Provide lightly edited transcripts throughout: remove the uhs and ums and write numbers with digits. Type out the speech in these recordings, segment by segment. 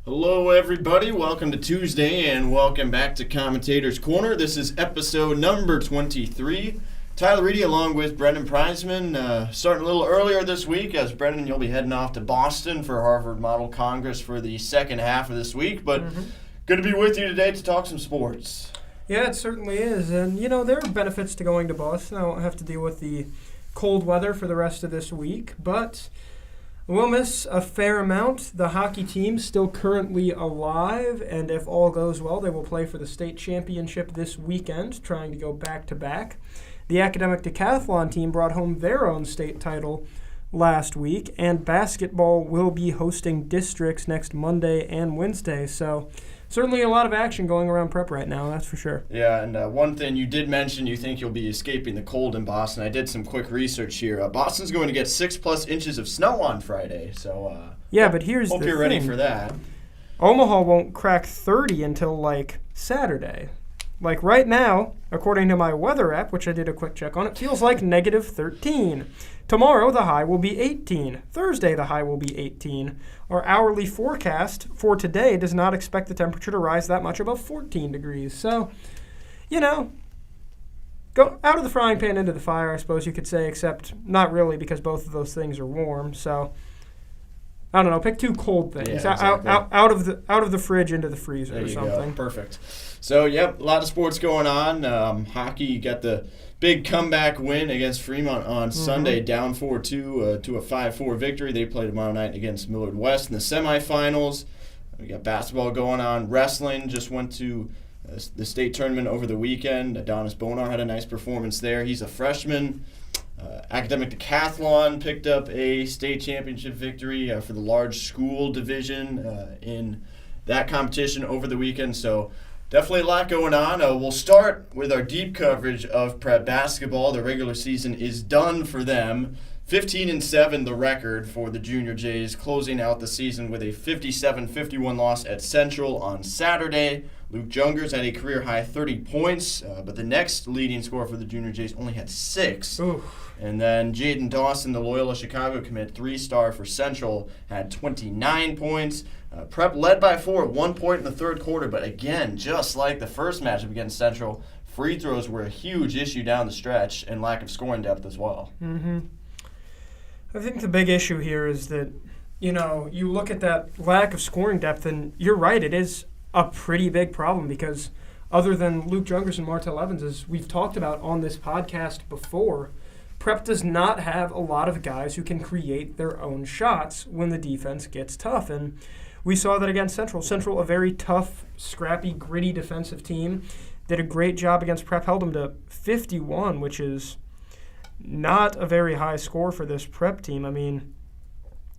Hello, everybody. Welcome to Tuesday, and welcome back to Commentators Corner. This is episode number 23. Tyler Reedy along with Brendan Preisman. Starting a little earlier this week, as Brendan, you'll be heading off to Boston for Harvard Model Congress for the second half of this week. But good to be with you today to talk some sports. Yeah, it certainly is. And, there are benefits to going to Boston. I won't have to deal with the cold weather for the rest of this week, but we'll miss a fair amount. The hockey team's still currently alive, and if all goes well, they will play for the state championship this weekend, trying to go back-to-back. The academic decathlon team brought home their own state title last week, and basketball will be hosting districts next Monday and Wednesday, so certainly a lot of action going around prep right now, that's for sure. Yeah, and one thing you did mention, you think you'll be escaping the cold in Boston. I did some quick research here. Boston's going to get 6+ inches of snow on Friday, so but here's hope the you're thing. ready for that. Omaha won't crack 30 until, Saturday. Right now, according to my weather app, which I did a quick check on, it feels like negative 13. Tomorrow, the high will be 18. Thursday, the high will be 18. Our hourly forecast for today does not expect the temperature to rise that much above 14 degrees. So, go out of the frying pan into the fire, I suppose you could say, except not really because both of those things are warm. So, I don't know, pick two cold things. Yeah, exactly. out of the fridge into the freezer there or you something. Go. Perfect. So, a lot of sports going on. Hockey, you got the big comeback win against Fremont on Sunday, down 4-2 to a 5-4 victory. They play tomorrow night against Millard West in the semifinals. We got basketball going on. Wrestling just went to the state tournament over the weekend. Adonis Bonar had a nice performance there. He's a freshman. Academic decathlon picked up a state championship victory for the large school division in that competition over the weekend. So definitely a lot going on. We'll start with our deep coverage of prep basketball. The regular season is done for them. 15-7 the record for the Junior Jays, closing out the season with a 57-51 loss at Central on Saturday. Luke Jungers had a career-high 30 points, but the next leading scorer for the Junior Jays only had 6. Oof. And then Jaden Dawson, the Loyola Chicago commit, 3-star for Central, had 29 points. Prep led by 4 at one point in the third quarter, but again, just like the first matchup against Central, free throws were a huge issue down the stretch and lack of scoring depth as well. I think the big issue here is that, you look at that lack of scoring depth, and you're right, it is a pretty big problem because other than Luke Jungers and Martell Evans, as we've talked about on this podcast before, Prep does not have a lot of guys who can create their own shots when the defense gets tough. And we saw that against Central. Central, a very tough, scrappy, gritty defensive team, did a great job against Prep, held them to 51, which is not a very high score for this Prep team. I mean,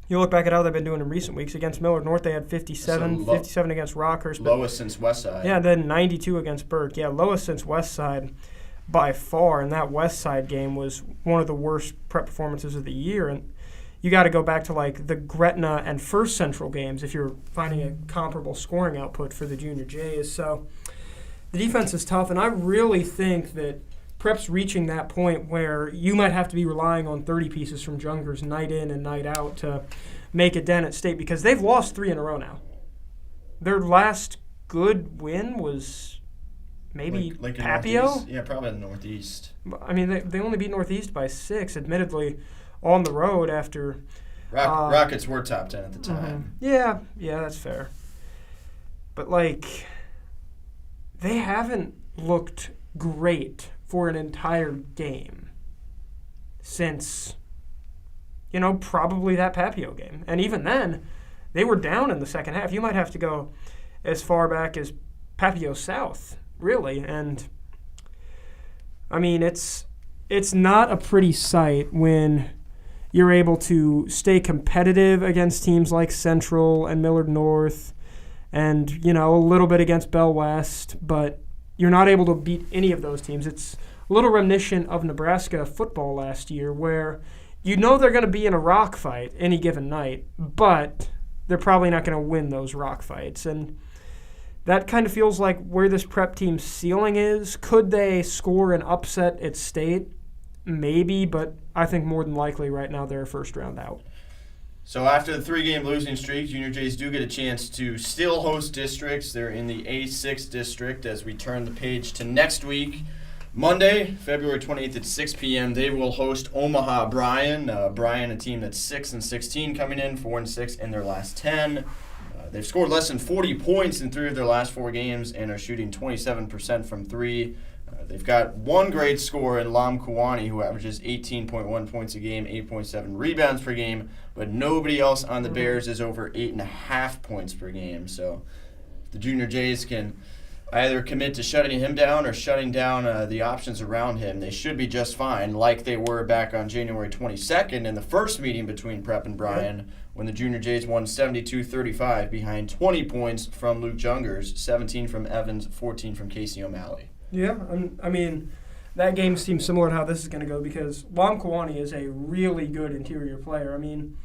you look back at how they've been doing in recent weeks. Against Millard North, they had 57, 57 against Rockhurst. Lowest since Westside. Yeah, then 92 against Burke. Yeah, lowest since Westside by far, and that Westside game was one of the worst Prep performances of the year. And you got to go back to the Gretna and First Central games if you're finding a comparable scoring output for the Junior Jays. So the defense is tough, and I really think that Prep's reaching that point where you might have to be relying on 30 pieces from Jungers night in and night out to make a dent at state because they've lost 3 in a row now. Their last good win was maybe Papio? Yeah, probably in the Northeast. I mean, they only beat Northeast by 6, admittedly, on the road after Rockets were top 10 at the time. Yeah, that's fair. But, they haven't looked great for an entire game since, probably that Papio game. And even then, they were down in the second half. You might have to go as far back as Papio South, really. And, I mean, it's not a pretty sight when you're able to stay competitive against teams like Central and Millard North and, a little bit against Bell West, but you're not able to beat any of those teams. It's a little reminiscent of Nebraska football last year where they're going to be in a rock fight any given night, but they're probably not going to win those rock fights. And that kind of feels like where this Prep team's ceiling is. Could they score an upset at state? Maybe, but I think more than likely right now they're a first round out. So after the 3-game losing streak, Junior Jays do get a chance to still host districts. They're in the A6 district as we turn the page to next week. Monday, February 28th at 6 p.m., they will host Omaha Bryan. Bryan, a team that's 6-16 coming in, 4-6 in their last 10. They've scored less than 40 points in 3 of their last 4 games and are shooting 27% from 3. They've got one great scorer in Lam Kuwani, who averages 18.1 points a game, 8.7 rebounds per game, but nobody else on the Bears is over 8.5 points per game. So if the Junior Jays can either commit to shutting him down or shutting down the options around him, they should be just fine, like they were back on January 22nd in the first meeting between Prep and Bryan, when the Junior Jays won 72-35 behind 20 points from Luke Jungers, 17 from Evans, 14 from Casey O'Malley. Yeah, I mean, that game seems similar to how this is going to go because Lam Kuwani is a really good interior player. I mean,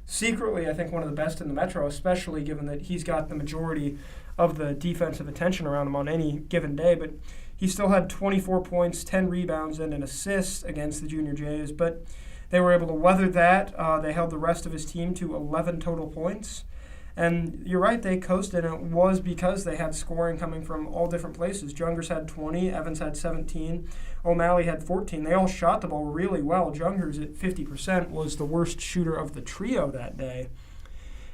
secretly, I think one of the best in the Metro, especially given that he's got the majority of the defensive attention around him on any given day. But he still had 24 points, 10 rebounds, and an assist against the Junior Jays. But they were able to weather that. They held the rest of his team to 11 total points. And you're right, they coasted, and it was because they had scoring coming from all different places. Jungers had 20, Evans had 17, O'Malley had 14. They all shot the ball really well. Jungers at 50% was the worst shooter of the trio that day.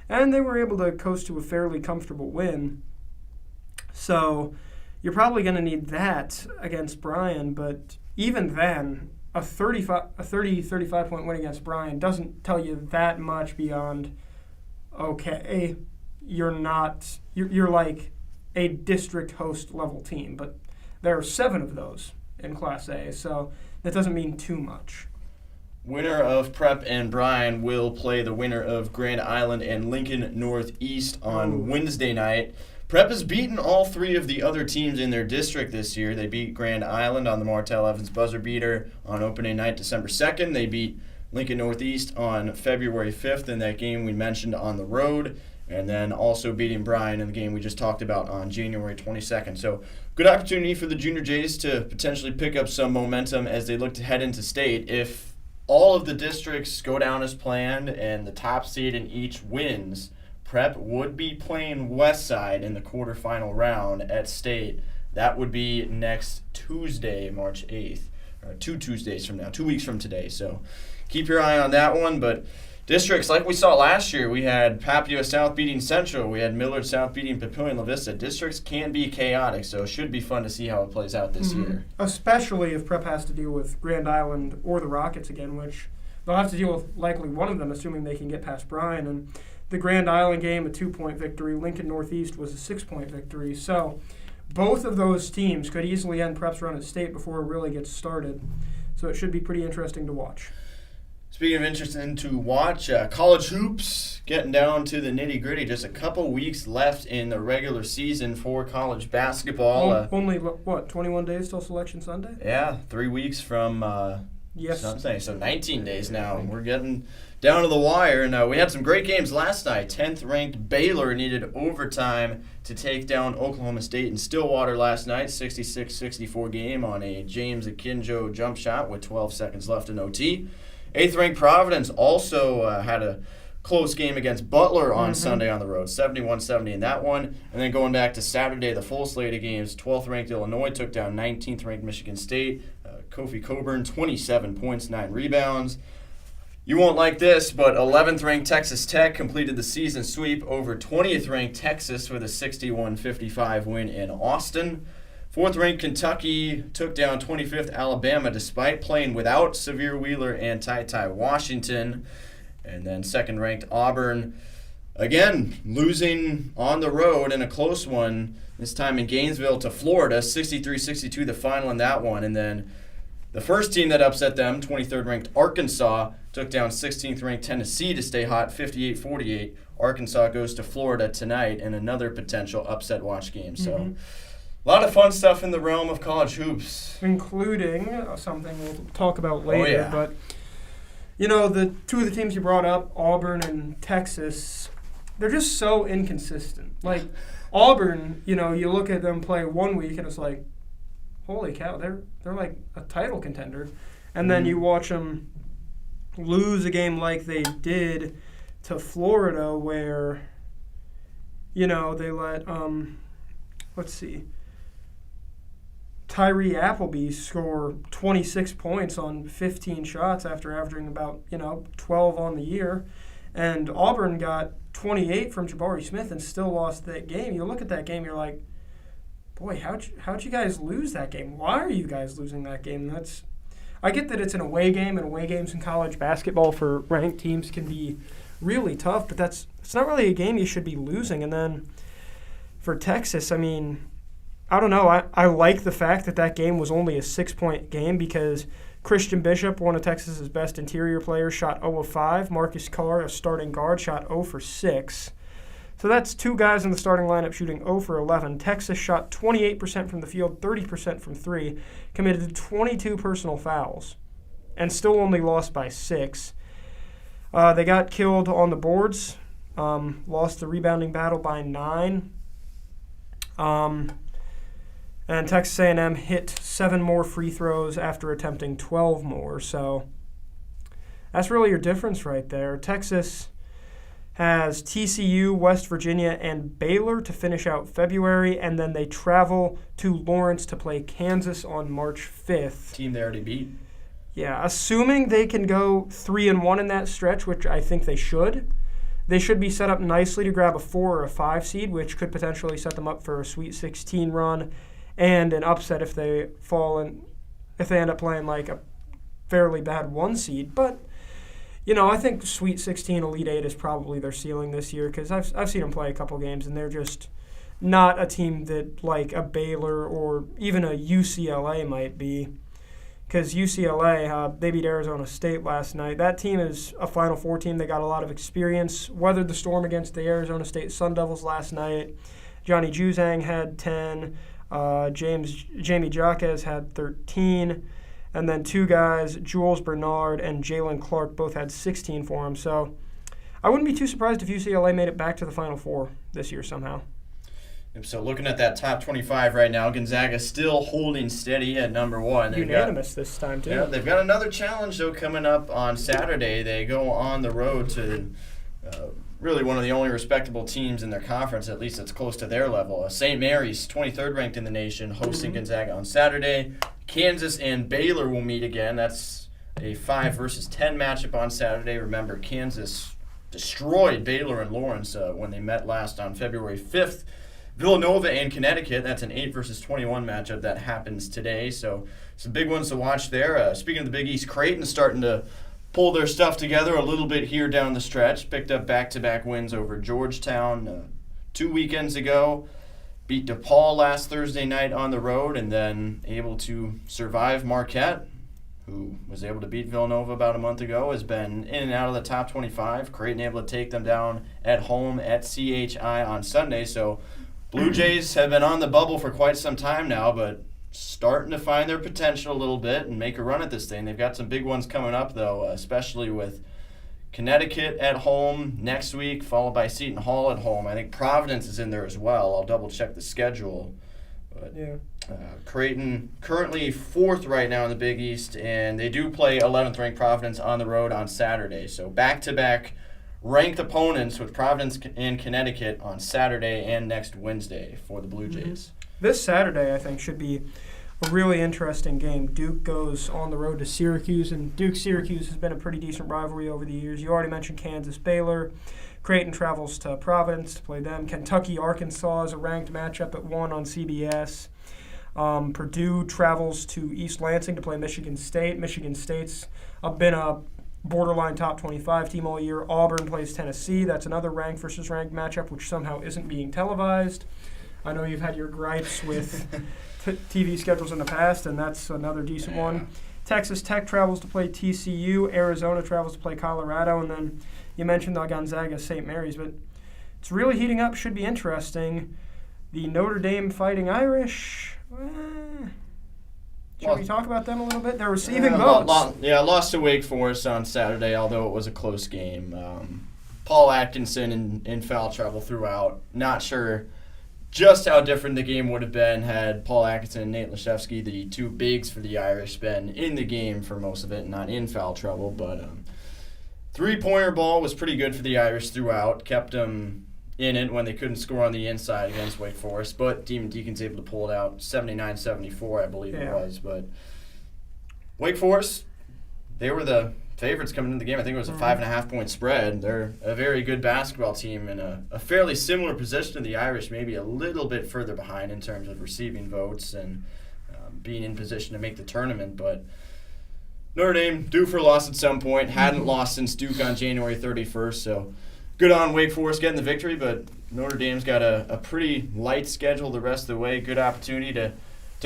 And they were able to coast to a fairly comfortable win. So you're probably going to need that against Bryan, but even then, a 35-point win against Bryan doesn't tell you that much beyond, okay, you're like a district host level team, but there are 7 of those in Class A, so that doesn't mean too much. Winner of Prep and Bryan will play the winner of Grand Island and Lincoln Northeast on Wednesday night. Prep has beaten all 3 of the other teams in their district this year. They beat Grand Island on the Martell Evans buzzer beater on opening night, December 2nd. They beat Lincoln Northeast on February 5th in that game we mentioned on the road, and then also beating Bryan in the game we just talked about on January 22nd. So good opportunity for the Junior Jays to potentially pick up some momentum as they look to head into state. If all of the districts go down as planned and the top seed in each wins, Prep would be playing Westside in the quarterfinal round at state. That would be next Tuesday, March 8th, or 2 Tuesdays from now, 2 weeks from today. So keep your eye on that one. But districts, like we saw last year, we had Papio South beating Central. We had Millard South beating Papillion La Vista. Districts can be chaotic, so it should be fun to see how it plays out this year. Especially if Prep has to deal with Grand Island or the Rockets again, which they'll have to deal with likely one of them, assuming they can get past Bryan. And the Grand Island game, a 2-point victory. Lincoln Northeast was a 6-point victory. So both of those teams could easily end Prep's run at state before it really gets started. So it should be pretty interesting to watch. Speaking of interesting to watch, college hoops getting down to the nitty-gritty. Just a couple weeks left in the regular season for college basketball. Only, 21 days till Selection Sunday? Yeah, 3 weeks from Yes. Sunday, so 19 days now. We're getting down to the wire, and we had some great games last night. 10th-ranked Baylor needed overtime to take down Oklahoma State in Stillwater last night, 66-64 game on a James Akinjo jump shot with 12 seconds left in OT. 8th-ranked Providence also had a close game against Butler on Sunday on the road, 71-70 in that one. And then going back to Saturday, the full slate of games, 12th-ranked Illinois took down 19th-ranked Michigan State. Kofi Coburn, 27 points, 9 rebounds. You won't like this, but 11th-ranked Texas Tech completed the season sweep over 20th-ranked Texas with a 61-55 win in Austin. 4th-ranked Kentucky took down 25th Alabama despite playing without Severe Wheeler and Ty Washington. And then 2nd-ranked Auburn, again, losing on the road in a close one, this time in Gainesville to Florida, 63-62 the final in that one. And then the first team that upset them, 23rd-ranked Arkansas, took down 16th-ranked Tennessee to stay hot, 58-48. Arkansas goes to Florida tonight in another potential upset watch game. So a lot of fun stuff in the realm of college hoops. Including something we'll talk about later. Yeah. But, you know, the 2 of the teams you brought up, Auburn and Texas, they're just so inconsistent. Like, Auburn, you know, you look at them play 1 week and it's like, holy cow, they're like a title contender. And then you watch them lose a game like they did to Florida where, they let, let's see, Tyree Appleby score 26 points on 15 shots after averaging about, 12 on the year. And Auburn got 28 from Jabari Smith and still lost that game. You look at that game, you're like, boy, how'd you guys lose that game? Why are you guys losing that game? I get that it's an away game, and away games in college basketball for ranked teams can be really tough, but it's not really a game you should be losing. And then for Texas, I mean, I don't know. I like the fact that game was only a 6-point game because Christian Bishop, one of Texas's best interior players, shot 0 of 5. Marcus Carr, a starting guard, shot 0 for 6. So that's two guys in the starting lineup shooting 0 for 11. Texas shot 28% from the field, 30% from 3, committed 22 personal fouls, and still only lost by 6. They got killed on the boards, lost the rebounding battle by 9. And Texas A&M hit 7 more free throws after attempting 12 more. So that's really your difference right there. Texas has TCU, West Virginia, and Baylor to finish out February, and then they travel to Lawrence to play Kansas on March 5th. Team they already beat. Yeah, assuming they can go 3-1 in that stretch, which I think they should. They should be set up nicely to grab a 4 or a 5 seed, which could potentially set them up for a Sweet 16 run and an upset if they end up playing like a fairly bad 1 seed. But I think Sweet 16, Elite 8 is probably their ceiling this year because I've seen them play a couple games and they're just not a team that like a Baylor or even a UCLA might be. Because UCLA, they beat Arizona State last night. That team is a Final Four team. They got a lot of experience, weathered the storm against the Arizona State Sun Devils last night. Johnny Juzang had 10. Jamie Jaquez had 13. And then 2 guys, Jules Bernard and Jalen Clark, both had 16 for them. So I wouldn't be too surprised if UCLA made it back to the Final Four this year somehow. So looking at that top 25 right now, Gonzaga still holding steady at number 1. Unanimous this time, too. Yeah, they've got another challenge, though, coming up on Saturday. They go on the road to really one of the only respectable teams in their conference, at least it's close to their level. St. Mary's, 23rd ranked in the nation, hosting Gonzaga on Saturday. Kansas and Baylor will meet again. That's a 5 versus 10 matchup on Saturday. Remember, Kansas destroyed Baylor and Lawrence when they met last on February 5th. Villanova and Connecticut, that's an 8 versus 21 matchup that happens today. So some big ones to watch there. Speaking of the Big East, Creighton starting to pull their stuff together a little bit here down the stretch. Picked up back-to-back wins over Georgetown 2 weekends ago. Beat DePaul last Thursday night on the road, and then able to survive Marquette, who was able to beat Villanova about a month ago, has been in and out of the top 25. Creighton able to take them down at home at CHI on Sunday. So Blue Jays have been on the bubble for quite some time now, but starting to find their potential a little bit and make a run at this thing. They've got some big ones coming up, though, especially with Connecticut at home next week, followed by Seton Hall at home. I think Providence is in there as well. I'll double-check the schedule. But yeah. Creighton currently 4th right now in the Big East, and they do play 11th-ranked Providence on the road on Saturday. So back-to-back ranked opponents with Providence and Connecticut on Saturday and next Wednesday for the Blue Jays. This Saturday, I think, should be a really interesting game. Duke goes on the road to Syracuse, and Duke-Syracuse has been a pretty decent rivalry over the years. You already mentioned Kansas-Baylor. Creighton travels to Providence to play them. Kentucky-Arkansas is a ranked matchup at 1 on CBS. Purdue travels to East Lansing to play Michigan State. Michigan State's been a borderline top 25 team all year. Auburn plays Tennessee. That's another ranked versus ranked matchup, which somehow isn't being televised. I know you've had your gripes with TV schedules in the past, and that's another decent one. Texas Tech travels to play TCU. Arizona travels to play Colorado. And then you mentioned the Gonzaga St. Mary's, but it's really heating up. Should be interesting. The Notre Dame Fighting Irish. Should we talk about them a little bit? They're receiving votes. Lost to Wake Forest on Saturday, although it was a close game. Paul Atkinson in foul trouble throughout. Not sure just how different the game would have been had Paul Atkinson and Nate Laszewski, the 2 bigs for the Irish, been in the game for most of it and not in foul trouble. But Three-pointer ball was pretty good for the Irish throughout. Kept them in it when they couldn't score on the inside against Wake Forest. But Demon Deacon's able to pull it out 79-74, I believe it was. But Wake Forest, they were the favorites coming into the game. I think it was a 5.5-point spread. They're a very good basketball team in a fairly similar position to the Irish, maybe a little bit further behind in terms of receiving votes and being in position to make the tournament. But Notre Dame due for a loss at some point. Hadn't lost since Duke on January 31st. So good on Wake Forest getting the victory, but Notre Dame's got a pretty light schedule the rest of the way. Good opportunity to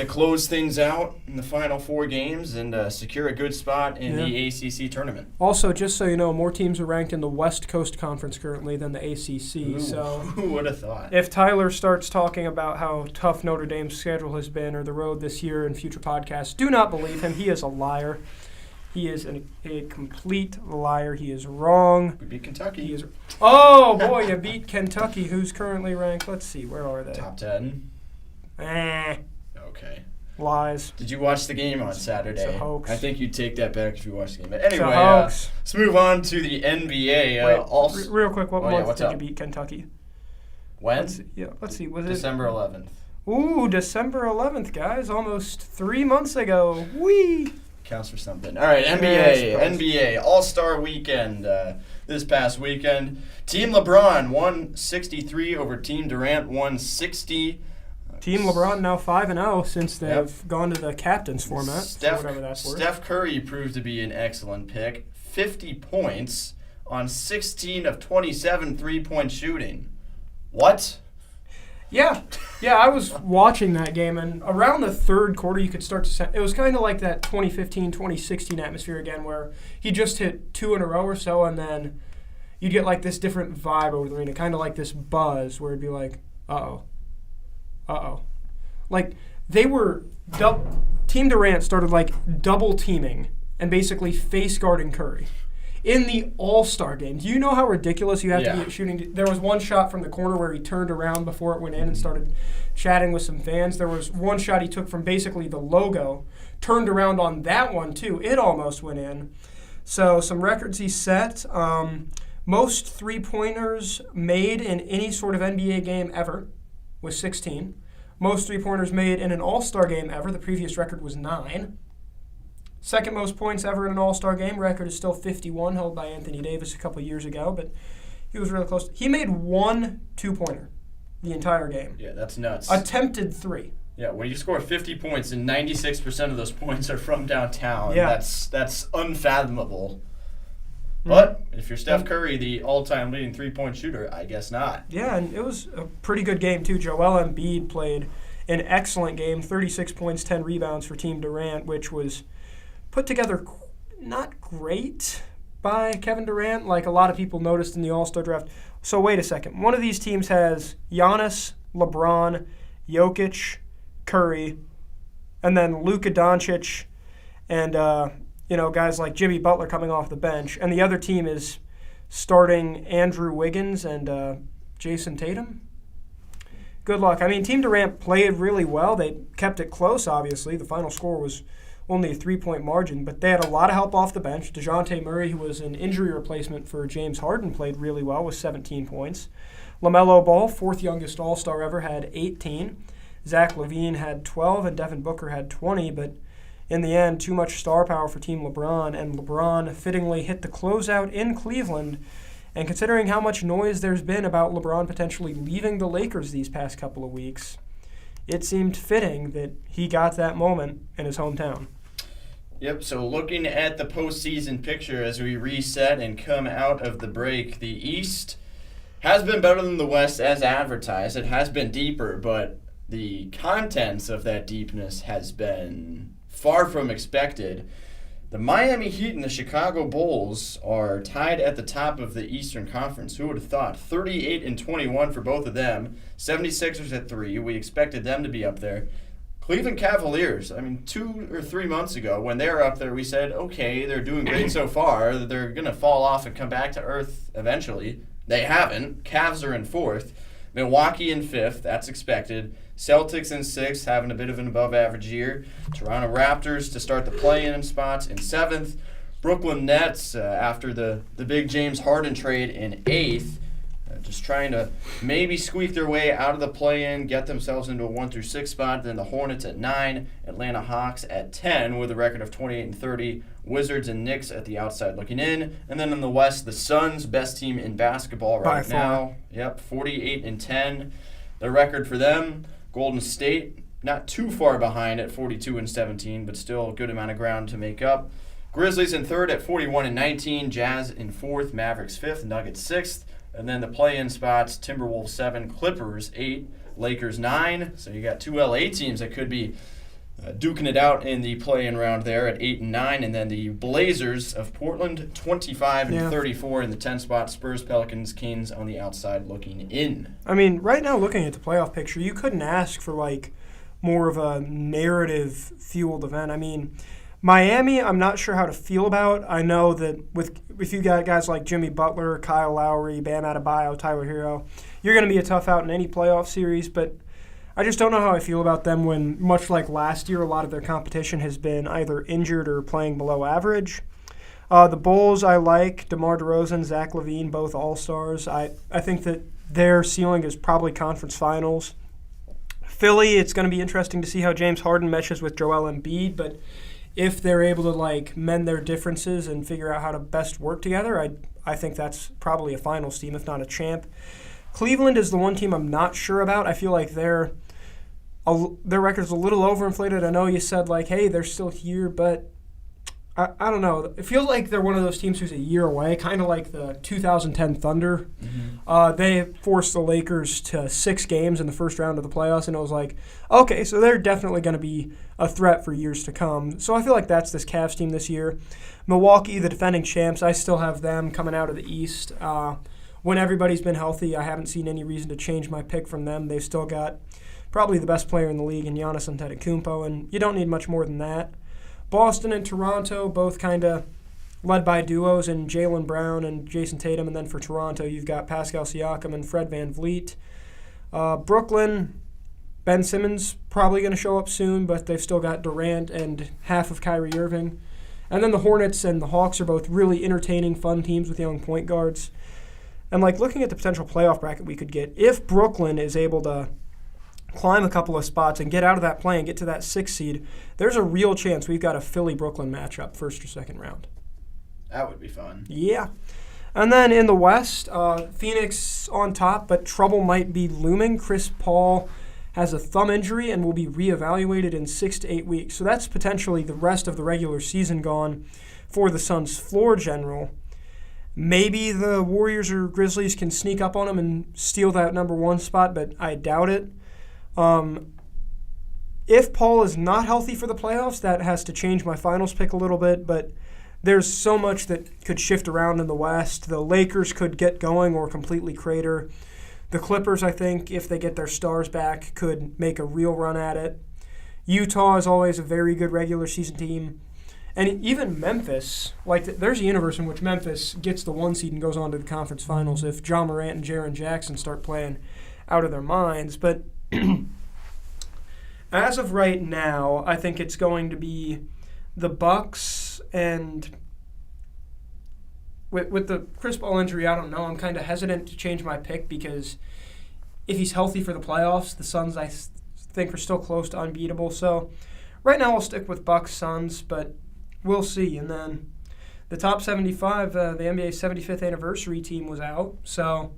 close things out in the final 4 games and secure a good spot in the ACC tournament. Also, just so you know, more teams are ranked in the West Coast Conference currently than the ACC. Ooh, so who would have thought? If Tyler starts talking about how tough Notre Dame's schedule has been or the road this year in future podcasts, do not believe him. He is a liar. He is a complete liar. He is wrong. We beat Kentucky. Oh, boy, you beat Kentucky, who's currently ranked. Let's see, where are they? Top 10. Okay. Lies. Did you watch the game on Saturday? It's a hoax. I think you take that back if you watched the game. But anyway, let's move on to the NBA. Wait, real quick, what month did up? you beat Kentucky? When? Let's see. Was December 11th. Ooh, December 11th, guys. Almost 3 months ago. Whee! Counts for something. All right, NBA All-Star Weekend this past weekend. Team LeBron 163 over Team Durant 160. Team LeBron now 5-0 since they've gone to the captain's format. Steph Curry proved to be an excellent pick. 50 points on 16 of 27 three-point shooting. What? Yeah, I was watching that game, and around the third quarter, you could start to – it was kind of like that 2015-2016 atmosphere again where he just hit 2 in a row or so, and then you'd get like this different vibe over the arena, kind of like this buzz where it'd be like, uh-oh. Like, they were Team Durant started, like, double-teaming and basically face-guarding Curry in the All-Star game. Do you know how ridiculous you have to be at shooting? There was one shot from the corner where he turned around before it went in and started chatting with some fans. There was one shot he took from basically the logo, turned around on that one, too. It almost went in. So, some records he set. Most three-pointers made in any sort of NBA game ever was 16. Most three-pointers made in an All-Star game ever. The previous record was 9. Second most points ever in an All-Star game. Record is still 51, held by Anthony Davis a couple years ago, but he was really close. He made 1 two-pointer the entire game. Yeah, that's nuts. Attempted 3. Yeah, when you score 50 points and 96% of those points are from downtown, that's unfathomable. But if you're Steph Curry, the all-time leading three-point shooter, I guess not. Yeah, and it was a pretty good game, too. Joel Embiid played an excellent game, 36 points, 10 rebounds for Team Durant, which was put together not great by Kevin Durant, like a lot of people noticed in the All-Star draft. So wait a second. One of these teams has Giannis, LeBron, Jokic, Curry, and then Luka Doncic, and guys like Jimmy Butler coming off the bench. And the other team is starting Andrew Wiggins and Jason Tatum. Good luck. I mean, Team Durant played really well. They kept it close, obviously. The final score was only a 3-point margin, but they had a lot of help off the bench. DeJounte Murray, who was an injury replacement for James Harden, played really well with 17 points. LaMelo Ball, 4th youngest All-Star ever, had 18. Zach LaVine had 12, and Devin Booker had 20, but in the end, too much star power for Team LeBron, and LeBron fittingly hit the closeout in Cleveland. And considering how much noise there's been about LeBron potentially leaving the Lakers these past couple of weeks, it seemed fitting that he got that moment in his hometown. Yep, so looking at the postseason picture as we reset and come out of the break, the East has been better than the West as advertised. It has been deeper, but the contents of that deepness has been far from expected. The Miami Heat and the Chicago Bulls are tied at the top of the Eastern Conference. Who would have thought? 38-21 for both of them. 76ers at 3. We expected them to be up there. Cleveland Cavaliers, 2 or 3 months ago, when they were up there, we said, okay, they're doing great so far. They're going to fall off and come back to earth eventually. They haven't. Cavs are in 4th. Milwaukee in 5th. That's expected. Celtics in 6th, having a bit of an above-average year. Toronto Raptors to start the play-in spots in 7th. Brooklyn Nets, after the big James Harden trade in 8th, just trying to maybe squeak their way out of the play-in, get themselves into a 1-6 spot. Then the Hornets at 9, Atlanta Hawks at 10 with a record of 28-30. Wizards and Knicks at the outside looking in. And then in the West, the Suns, best team in basketball right now. Yep, 48-10. The record for them, Golden State, not too far behind at 42-17, but still a good amount of ground to make up. Grizzlies in 3rd at 41-19. Jazz in 4th, Mavericks 5th, Nuggets 6th. And then the play-in spots, Timberwolves 7, Clippers 8, Lakers 9. So you got 2 LA teams that could be duking it out in the play-in round there at 8 and 9. And then the Blazers of Portland, 25-34 in the 10 spot. Spurs, Pelicans, Kings on the outside looking in. I mean, right now looking at the playoff picture, you couldn't ask for like more of a narrative-fueled event. I mean, Miami, I'm not sure how to feel about. I know that if you got guys like Jimmy Butler, Kyle Lowry, Bam Adebayo, Tyler Hero, you're going to be a tough out in any playoff series, but I just don't know how I feel about them when, much like last year, a lot of their competition has been either injured or playing below average. The Bulls I like, DeMar DeRozan, Zach LaVine, both all-stars. I think that their ceiling is probably conference finals. Philly, it's going to be interesting to see how James Harden meshes with Joel Embiid, but if they're able to like mend their differences and figure out how to best work together, I think that's probably a finals team, if not a champ. Cleveland is the one team I'm not sure about. I feel like their record's a little overinflated. I know you said like, hey, they're still here, but I don't know. It feels like they're one of those teams who's a year away, kind of like the 2010 Thunder. Mm-hmm. They forced the Lakers to 6 games in the first round of the playoffs, and it was like, okay, so they're definitely going to be a threat for years to come. So I feel like that's this Cavs team this year. Milwaukee, the defending champs, I still have them coming out of the East. When everybody's been healthy, I haven't seen any reason to change my pick from them. They've still got probably the best player in the league in Giannis Antetokounmpo, and you don't need much more than that. Boston and Toronto, both kind of led by duos in Jaylen Brown and Jason Tatum. And then for Toronto, you've got Pascal Siakam and Fred VanVleet. Brooklyn, Ben Simmons probably going to show up soon, but they've still got Durant and half of Kyrie Irving. And then the Hornets and the Hawks are both really entertaining, fun teams with young point guards. And like looking at the potential playoff bracket we could get, if Brooklyn is able to climb a couple of spots and get out of that play and get to that 6th seed, there's a real chance we've got a Philly-Brooklyn matchup first or second round. That would be fun. Yeah. And then in the West, Phoenix on top, but trouble might be looming. Chris Paul has a thumb injury and will be reevaluated in 6 to 8 weeks. So that's potentially the rest of the regular season gone for the Suns' floor general. Maybe the Warriors or Grizzlies can sneak up on them and steal that number 1 spot, but I doubt it. If Paul is not healthy for the playoffs, that has to change my finals pick a little bit, but there's so much that could shift around in the West. The Lakers could get going or completely crater. The Clippers, I think, if they get their stars back, could make a real run at it. Utah is always a very good regular season team. And even Memphis, like there's a universe in which Memphis gets the 1 seed and goes on to the conference finals if Ja Morant and Jaren Jackson start playing out of their minds. But as of right now, I think it's going to be the Bucks, and with the Chris Paul injury, I don't know. I'm kind of hesitant to change my pick because if he's healthy for the playoffs, the Suns, I think, are still close to unbeatable. So right now I'll stick with Bucks Suns, but we'll see. And then the top 75, the NBA's 75th anniversary team was out, so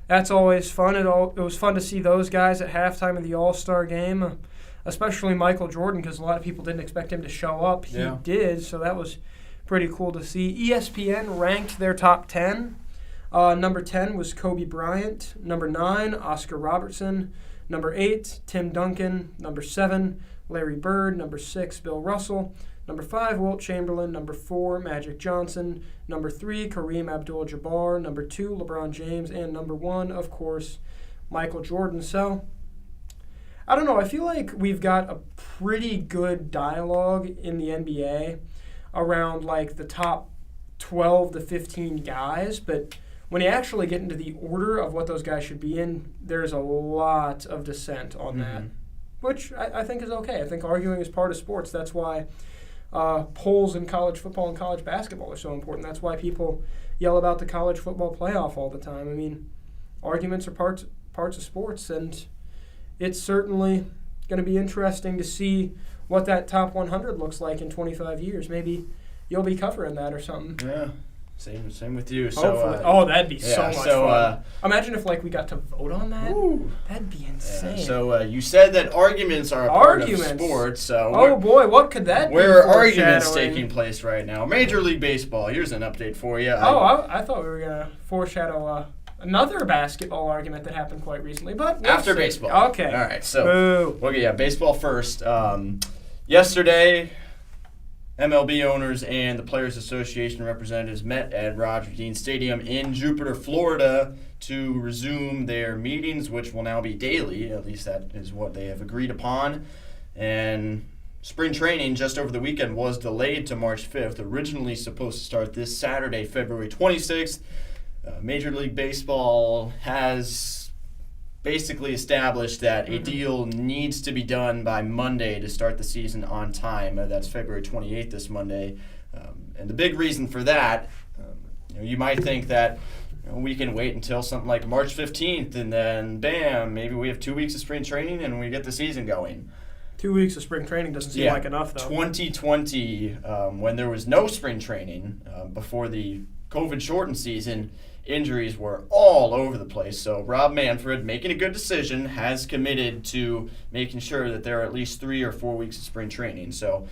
that's always fun. It was fun to see those guys at halftime of the All-Star game, especially Michael Jordan, because a lot of people didn't expect him to show up. He did, so that was pretty cool to see. ESPN ranked their top 10. Number 10 was Kobe Bryant. Number 9, Oscar Robertson. Number 8, Tim Duncan. Number 7, Larry Bird. Number 6, Bill Russell. Number 5, Wilt Chamberlain. Number 4, Magic Johnson. Number 3, Kareem Abdul-Jabbar. Number 2, LeBron James. And number 1, of course, Michael Jordan. So, I don't know. I feel like we've got a pretty good dialogue in the NBA around, like, the top 12 to 15 guys. But when you actually get into the order of what those guys should be in, there's a lot of dissent on that, which I think is okay. I think arguing is part of sports. That's why polls in college football and college basketball are so important. That's why people yell about the college football playoff all the time. I mean, arguments are parts of sports, and it's certainly going to be interesting to see what that top 100 looks like in 25 years. Maybe you'll be covering that or something. Yeah. Same with you. So, that'd be so much fun. Imagine if we got to vote on that. Ooh. That'd be insane. Yeah, so you said that arguments are a part of sports. So boy, what could that be? Where are arguments taking place right now? Major League Baseball. Here's an update for you. I thought we were gonna foreshadow another basketball argument that happened quite recently, but after baseball. Okay. All right. So baseball first. Yesterday, MLB owners and the Players Association representatives met at Roger Dean Stadium in Jupiter, Florida, to resume their meetings, which will now be daily. At least that is what they have agreed upon. And spring training just over the weekend was delayed to March 5th, originally supposed to start this Saturday, February 26th. Major League Baseball has basically established that a deal needs to be done by Monday to start the season on time. That's February 28th, this Monday. And the big reason for that, you might think that we can wait until something like March 15th and then, bam, maybe we have 2 weeks of spring training and we get the season going. 2 weeks of spring training doesn't seem like enough, though. 2020, when there was no spring training before the COVID-shortened season, injuries were all over the place. So Rob Manfred, making a good decision, has committed to making sure that there are at least 3 or 4 weeks of spring training. So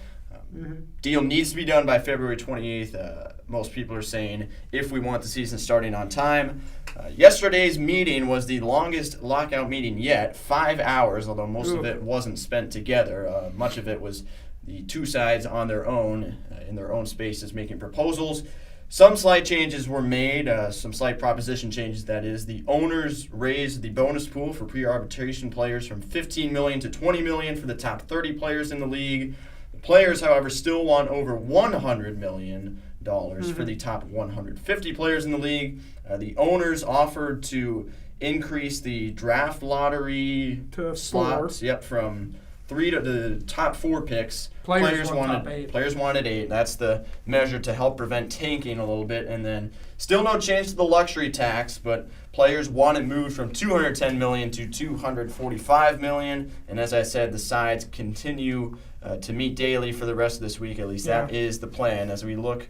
deal needs to be done by February 28th. Most people are saying if we want the season starting on time. Yesterday's meeting was the longest lockout meeting yet, 5 hours, although most of it wasn't spent together. Much of it was the two sides on their own, in their own spaces, making proposals. Some slight changes were made, some slight proposition changes, that is. The owners raised the bonus pool for pre-arbitration players from $15 million to $20 million for the top 30 players in the league. The players, however, still want over $100 million for the top 150 players in the league. The owners offered to increase the draft lottery to slots, from 3 to the top 4 picks. Players wanted 8. That's the measure to help prevent tanking a little bit. And then still no change to the luxury tax, but players want it moved from $210 million to $245 million. And as I said, the sides continue to meet daily for the rest of this week. At least that is the plan as we look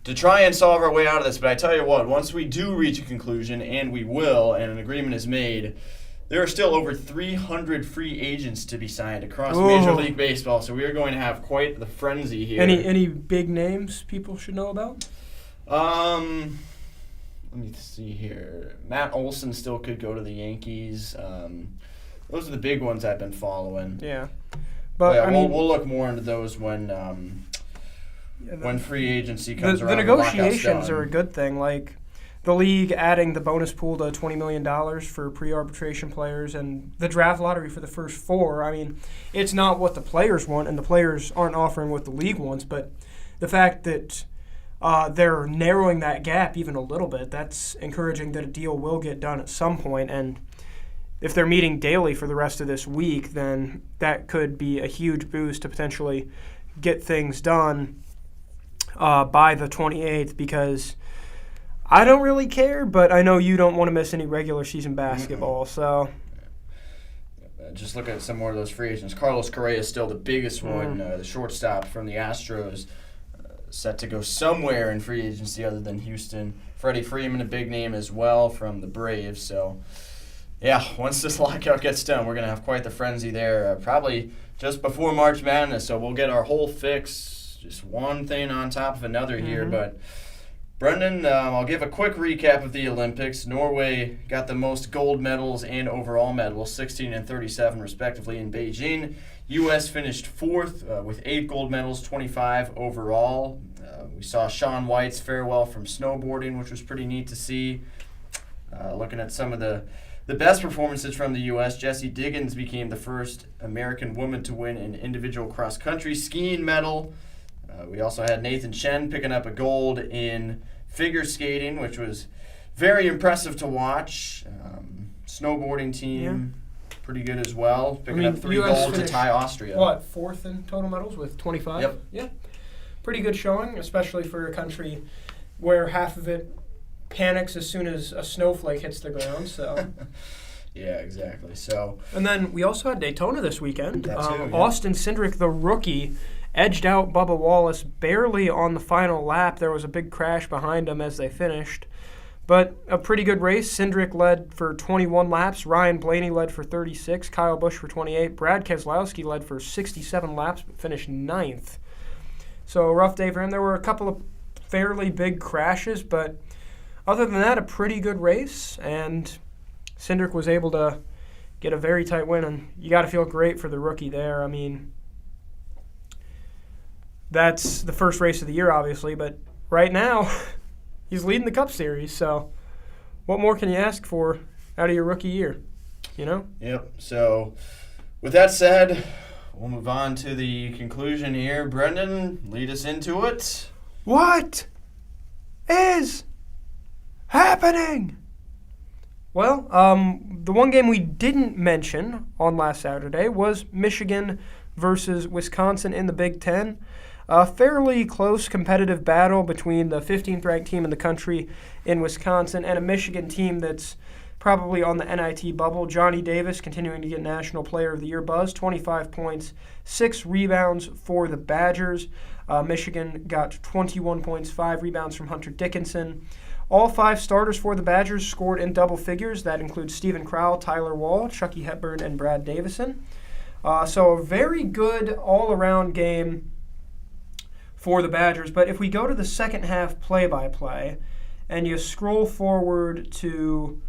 to try and solve our way out of this. But I tell you what, once we do reach a conclusion, and we will, and an agreement is made, there are still over 300 free agents to be signed across Major League Baseball, so we are going to have quite the frenzy here. Any big names people should know about? Let me see here. Matt Olson still could go to the Yankees. Those are the big ones I've been following. Yeah, but we'll look more into those when free agency comes around. The negotiations are a good thing. Like, the league adding the bonus pool to $20 million for pre-arbitration players and the draft lottery for the first 4. I mean, it's not what the players want, and the players aren't offering what the league wants, but the fact that they're narrowing that gap even a little bit, that's encouraging that a deal will get done at some point. And if they're meeting daily for the rest of this week, then that could be a huge boost to potentially get things done by the 28th, because I don't really care, but I know you don't want to miss any regular season basketball. So, just look at some more of those free agents. Carlos Correa is still the biggest one, the shortstop from the Astros, set to go somewhere in free agency other than Houston. Freddie Freeman, a big name as well from the Braves. So, once this lockout gets done, we're going to have quite the frenzy there, probably just before March Madness. So we'll get our whole fix, just one thing on top of another here, but Brendan, I'll give a quick recap of the Olympics. Norway got the most gold medals and overall medals, 16 and 37 respectively in Beijing. U.S. finished 4th with 8 gold medals, 25 overall. We saw Shaun White's farewell from snowboarding, which was pretty neat to see. Looking at some of the best performances from the U.S., Jessie Diggins became the first American woman to win an individual cross-country skiing medal. We also had Nathan Chen picking up a gold in figure skating, which was very impressive to watch. Snowboarding team, pretty good as well, picking up 3 US gold to tie Austria. 4th in total medals with 25? Yep. Yeah. pretty good showing, especially for a country where half of it panics as soon as a snowflake hits the ground. So. Yeah, exactly. So, and then we also had Daytona this weekend. That too, yeah. Austin Cindric, the rookie, edged out Bubba Wallace barely on the final lap. There was a big crash behind him as they finished. But a pretty good race. Cindric led for 21 laps. Ryan Blaney led for 36. Kyle Busch for 28. Brad Keselowski led for 67 laps but finished 9th. So a rough day for him. There were a couple of fairly big crashes, but other than that, a pretty good race. And Cindric was able to get a very tight win, and you got to feel great for the rookie there. I mean, that's the first race of the year, obviously, but right now he's leading the Cup Series, so what more can you ask for out of your rookie year, you know? Yep. So with that said, we'll move on to the conclusion here. Brendan, lead us into it. What is happening? Well, the one game we didn't mention on last Saturday was Michigan versus Wisconsin in the Big Ten. A fairly close competitive battle between the 15th ranked team in the country in Wisconsin and a Michigan team that's probably on the NIT bubble. Johnny Davis continuing to get National Player of the Year buzz, 25 points, 6 rebounds for the Badgers. Michigan got 21 points, 5 rebounds from Hunter Dickinson. All 5 starters for the Badgers scored in double figures. That includes Stephen Crowell, Tyler Wall, Chucky Hepburn, and Brad Davison. So a very good all-around game for the Badgers. But if we go to the second half play-by-play and you scroll forward to,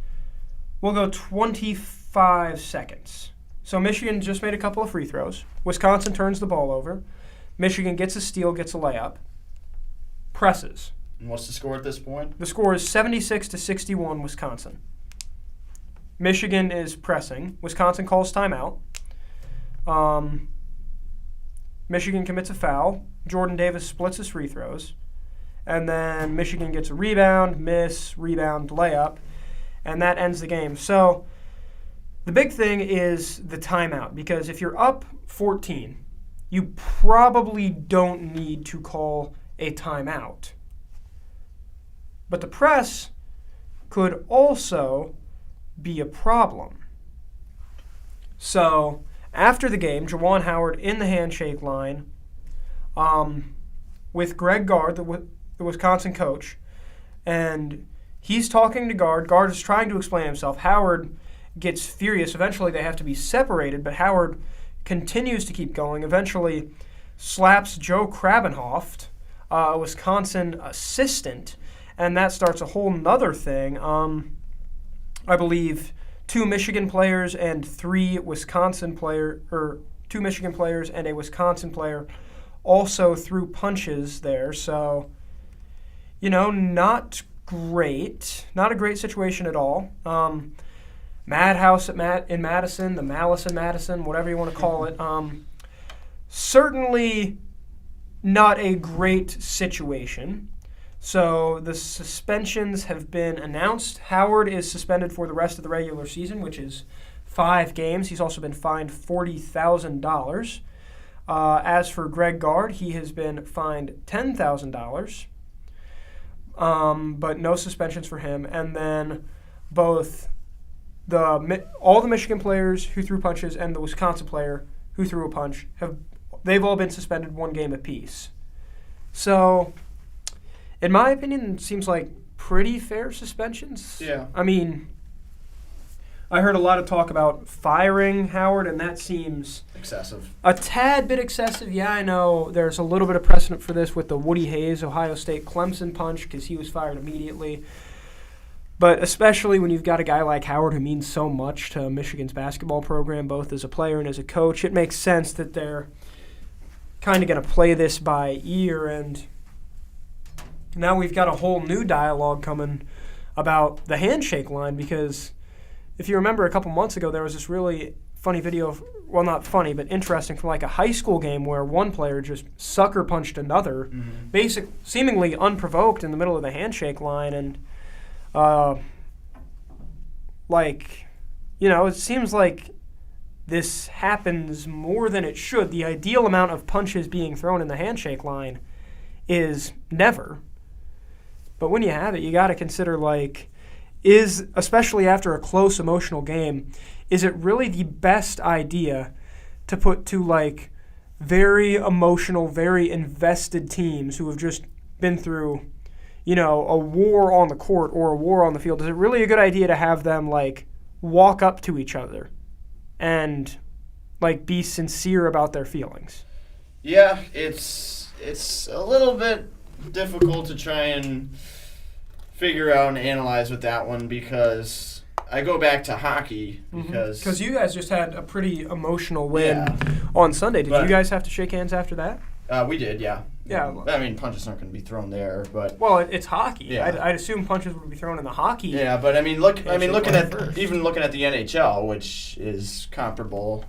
we'll go 25 seconds. So Michigan just made a couple of free throws. Wisconsin turns the ball over. Michigan gets a steal, gets a layup, presses. And what's the score at this point? The score is 76-61 Wisconsin. Michigan is pressing. Wisconsin calls timeout. Michigan commits a foul. Jordan Davis splits his free throws. And then Michigan gets a rebound, miss, rebound, layup. And that ends the game. So the big thing is the timeout. Because if you're up 14, you probably don't need to call a timeout. But the press could also be a problem. So after the game, Juwan Howard in the handshake line with Greg Gard, the Wisconsin coach, and he's talking to Gard. Gard is trying to explain himself. Howard gets furious. Eventually they have to be separated, but Howard continues to keep going. Eventually slaps Joe Krabenhoft, a Wisconsin assistant, and that starts a whole nother thing. I believe 2 Michigan players and 2 Michigan players and a Wisconsin player also threw punches there. So, not great. Not a great situation at all. Madhouse in Madison, the Malice in Madison, whatever you want to call it. Certainly not a great situation. So the suspensions have been announced. Howard is suspended for the rest of the regular season, which is 5 games. He's also been fined $40,000. As for Greg Gard, he has been fined $10,000, but no suspensions for him. And then both all the Michigan players who threw punches and the Wisconsin player who threw a punch they've all been suspended 1 game apiece. So, in my opinion, it seems like pretty fair suspensions. Yeah. I mean, I heard a lot of talk about firing Howard, and that seems excessive. A tad bit excessive. Yeah, I know there's a little bit of precedent for this with the Woody Hayes Ohio State Clemson punch because he was fired immediately. But especially when you've got a guy like Howard who means so much to Michigan's basketball program, both as a player and as a coach, it makes sense that they're kind of going to play this by ear. And now we've got a whole new dialogue coming about the handshake line, because if you remember a couple months ago, there was this really funny video, well, not funny, but interesting, from like a high school game where one player just sucker punched another, seemingly unprovoked in the middle of the handshake line. And it seems like this happens more than it should. The ideal amount of punches being thrown in the handshake line is never. But when you have it, you got to consider, like, especially after a close emotional game, is it really the best idea to put two, like, very emotional, very invested teams who have just been through, a war on the court or a war on the field? Is it really a good idea to have them, like, walk up to each other and, like, be sincere about their feelings? Yeah, it's a little bit difficult to try and figure out and analyze with that one, because I go back to hockey because you guys just had a pretty emotional win on Sunday. Did you guys have to shake hands after that? We did, yeah. Yeah. I mean, punches aren't going to be thrown there, but it's hockey. Yeah. I'd assume punches would be thrown in the hockey. Yeah, but I mean, looking at the NHL, which is comparable.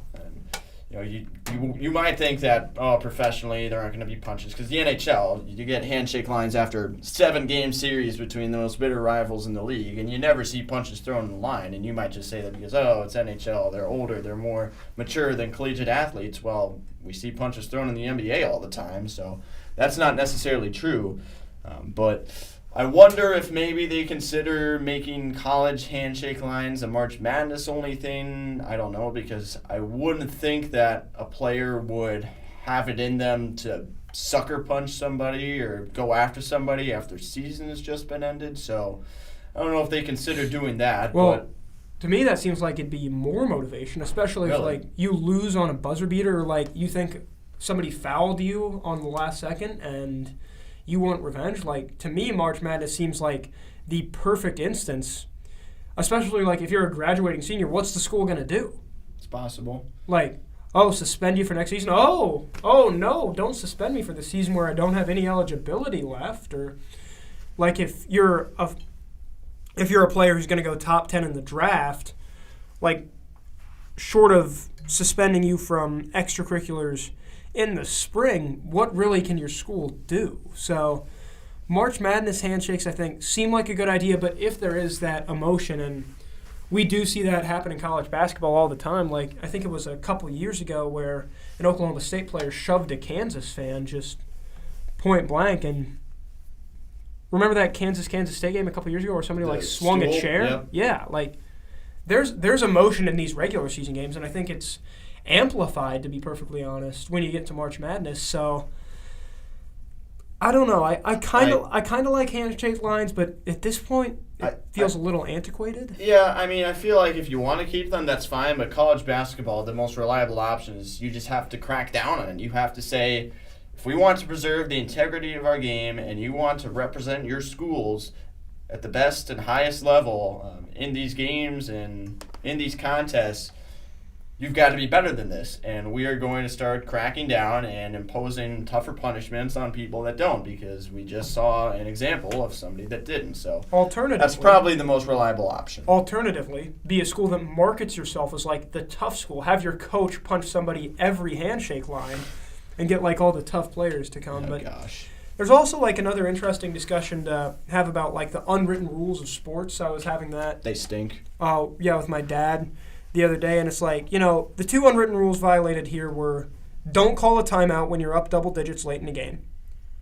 You might think that professionally there aren't going to be punches, because the NHL, you get handshake lines after 7-game series between the most bitter rivals in the league, and you never see punches thrown in the line. And you might just say that because it's NHL, they're older, they're more mature than collegiate athletes. Well, we see punches thrown in the NBA all the time, so that's not necessarily true. But I wonder if maybe they consider making college handshake lines a March Madness only thing. I don't know, because I wouldn't think that a player would have it in them to sucker punch somebody or go after somebody after season has just been ended. So I don't know if they consider doing that. Well, but to me that seems like it'd be more motivation, especially if, like, you lose on a buzzer beater, or, like, you think somebody fouled you on the last second and you want revenge. Like, to me, March Madness seems like the perfect instance, especially, like, if you're a graduating senior. What's the school going to do? It's possible. Like, suspend you for next season? Oh, no, don't suspend me for the season where I don't have any eligibility left. Or, like, if you're a player who's going to go top 10 in the draft, like, short of suspending you from extracurriculars in the spring, what really can your school do? So March Madness handshakes, I think, seem like a good idea, but if there is that emotion, and we do see that happen in college basketball all the time, like I think it was a couple years ago where an Oklahoma State player shoved a Kansas fan just point blank. And remember that Kansas State game a couple years ago where somebody swung a chair? Yep. Yeah, like there's emotion in these regular season games, and I think it's amplified, to be perfectly honest, when you get to March Madness. So I don't know. I kind of like handshake lines, but at this point it feels a little antiquated. Yeah, I mean, I feel like if you want to keep them, that's fine. But college basketball, the most reliable option is you just have to crack down on it. You have to say, if we want to preserve the integrity of our game and you want to represent your schools at the best and highest level in these games and in these contests, you've got to be better than this, and we are going to start cracking down and imposing tougher punishments on people that don't, because we just saw an example of somebody that didn't. So that's probably the most reliable option. Alternatively, be a school that markets yourself as like the tough school. Have your coach punch somebody every handshake line and get like all the tough players to come. Gosh. There's also like another interesting discussion to have about like the unwritten rules of sports. I was having that. They stink. Oh, yeah, with my dad the other day, and it's like, the two unwritten rules violated here were don't call a timeout when you're up double digits late in the game,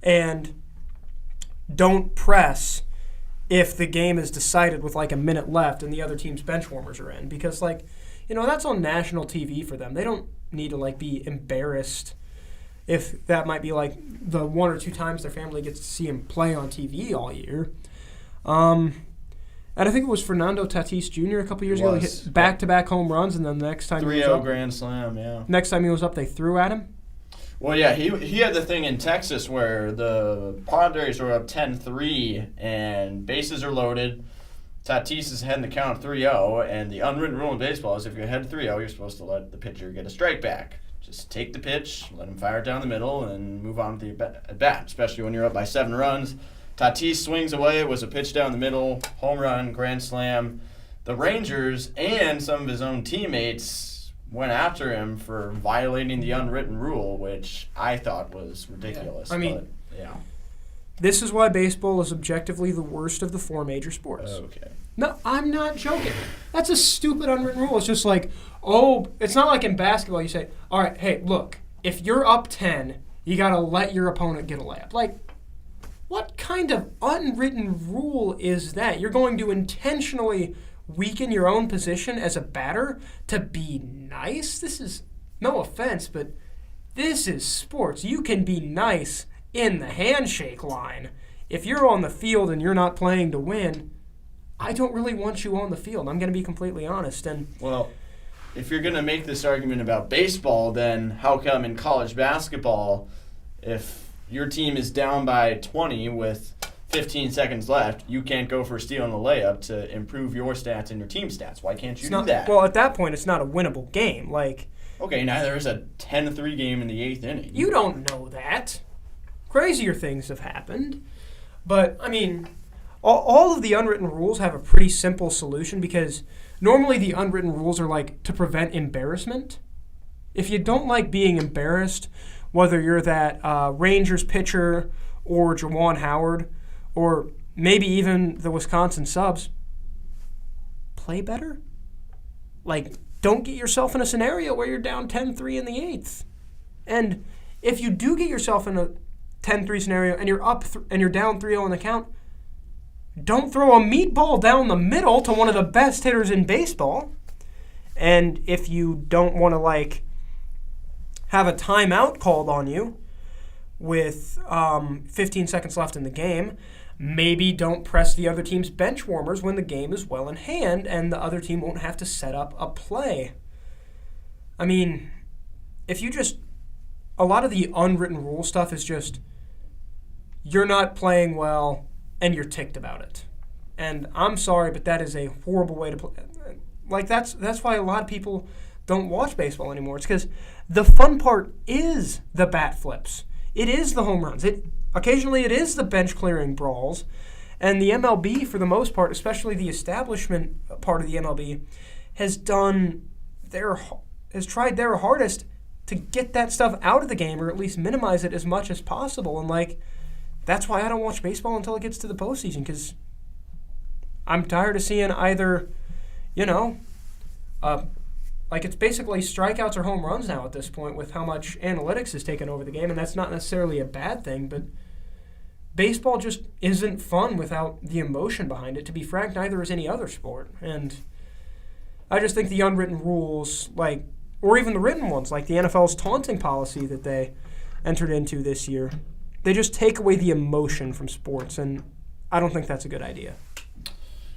and don't press if the game is decided with like a minute left and the other team's bench warmers are in, because that's on national TV for them. They don't need to like be embarrassed if that might be like the one or two times their family gets to see him play on TV all year. And I think it was Fernando Tatis Jr. a couple years ago. He hit back-to-back home runs, and then the next time 3-0 grand slam, yeah. Next time he was up, they threw at him. Well, yeah, he had the thing in Texas where the Padres were up 10-3, and bases are loaded. Tatis is heading the count 3-0, and the unwritten rule in baseball is if you're ahead 3-0, you're supposed to let the pitcher get a strike back. Just take the pitch, let him fire it down the middle, and move on to the at-bat, especially when you're up by 7 runs. Tatis swings away. It was a pitch down the middle, home run, grand slam. The Rangers and some of his own teammates went after him for violating the unwritten rule, which I thought was ridiculous. Yeah. I mean, this is why baseball is objectively the worst of the 4 major sports. Okay. No, I'm not joking. That's a stupid unwritten rule. It's just like, it's not like in basketball you say, all right, hey, look, if you're up 10, you got to let your opponent get a layup. Like, What kind of unwritten rule is that? You're going to intentionally weaken your own position as a batter to be nice? This is, no offense, but this is sports. You can be nice in the handshake line. If you're on the field and you're not playing to win, I don't really want you on the field. I'm going to be completely honest. And well, if you're going to make this argument about baseball, then how come in college basketball, if your team is down by 20 with 15 seconds left, you can't go for a steal and a layup to improve your stats and your team stats? Why can't you do that? Well, at that point, it's not a winnable game. Okay, neither is a 10-3 game in the 8th inning. You don't know that. Crazier things have happened. But, I mean, all of the unwritten rules have a pretty simple solution because normally the unwritten rules are to prevent embarrassment. If you don't like being embarrassed, whether you're that Rangers pitcher or Juwan Howard or maybe even the Wisconsin subs, play better. Don't get yourself in a scenario where you're down 10-3 in the 8th. And if you do get yourself in a 10-3 scenario and you're up and you're down 3-0 in the count, don't throw a meatball down the middle to one of the best hitters in baseball. And if you don't want to have a timeout called on you with 15 seconds left in the game, maybe don't press the other team's bench warmers when the game is well in hand and the other team won't have to set up a play. I mean, a lot of the unwritten rule stuff is just you're not playing well and you're ticked about it. And I'm sorry, but that is a horrible way to play. That's why a lot of people don't watch baseball anymore. It's because the fun part is the bat flips. It is the home runs. Occasionally it is the bench clearing brawls. And the MLB, for the most part, especially the establishment part of the MLB, has tried their hardest to get that stuff out of the game or at least minimize it as much as possible. And that's why I don't watch baseball until it gets to the postseason, because I'm tired of seeing either, it's basically strikeouts or home runs now at this point with how much analytics has taken over the game, and that's not necessarily a bad thing, but baseball just isn't fun without the emotion behind it. To be frank, neither is any other sport. And I just think the unwritten rules, or even the written ones, like the NFL's taunting policy that they entered into this year, they just take away the emotion from sports, and I don't think that's a good idea.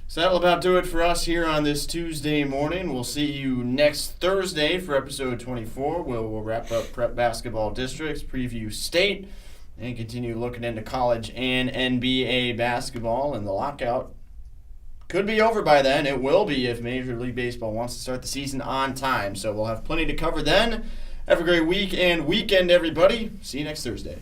So that'll about do it for us here on this Tuesday morning. We'll see you next Thursday for episode 24. We'll wrap up prep basketball districts, preview state, and continue looking into college and NBA basketball. And the lockout could be over by then. It will be if Major League Baseball wants to start the season on time. So we'll have plenty to cover then. Have a great week and weekend, everybody. See you next Thursday.